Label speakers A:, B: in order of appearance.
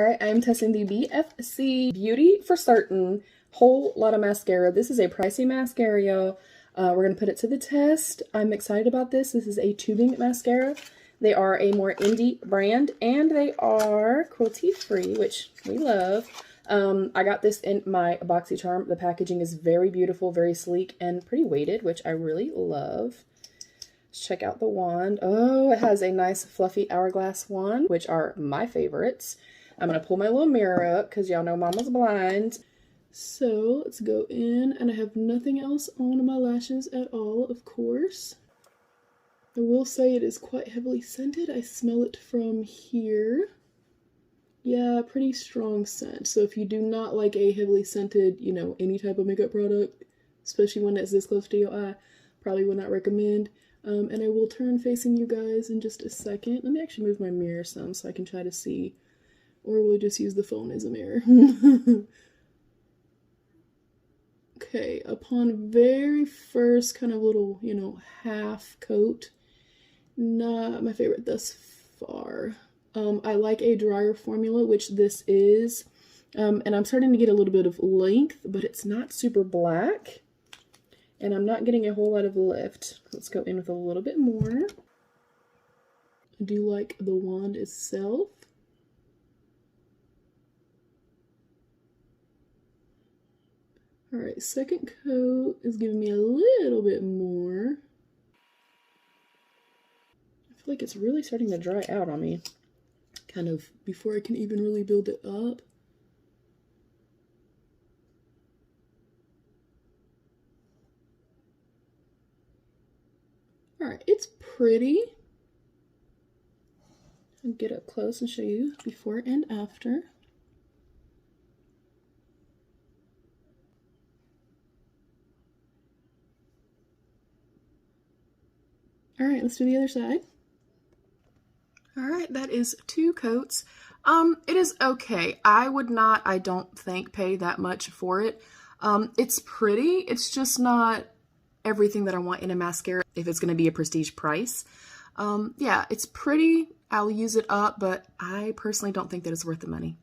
A: Alright, I'm testing the BFC Beauty for Certain Whole Lotta Mascara. This is a pricey mascara, y'all. We're going to put it to the test. I'm excited about this. This is a tubing mascara. They are a more indie brand, and they are cruelty-free, which we love. I got this in my BoxyCharm. The packaging is very beautiful, very sleek, and pretty weighted, which I really love. Let's check out the wand. Oh, it has a nice fluffy hourglass wand, which are my favorites. I'm going to pull my little mirror up because y'all know mama's blind. So let's go in, and I have nothing else on my lashes at all, of course. I will say it is quite heavily scented. I smell it from here. Yeah, pretty strong scent. So if you do not like a heavily scented, you know, any type of makeup product, especially one that's this close to your eye, probably would not recommend. And I will turn facing you guys in just a second. Let me actually move my mirror some so I can try to see. Or we'll just use the phone as a mirror. Okay, upon very first kind of little, you know, half coat, not my favorite thus far. I like a drier formula, which this is, and I'm starting to get a little bit of length, but it's not super black, and I'm not getting a whole lot of lift. Let's go in with a little bit more. I do like the wand itself. All right, second coat is giving me a little bit more. I feel like it's really starting to dry out on me, kind of before I can even really build it up. All right, it's pretty. I'll get up close and show you before and after. All right, let's do the other side. All right, that is 2 coats. It is okay. I would not, I don't think, pay that much for it. It's pretty. It's just not everything that I want in a mascara if it's going to be a prestige price. Yeah, it's pretty. I'll use it up, but I personally don't think that it's worth the money.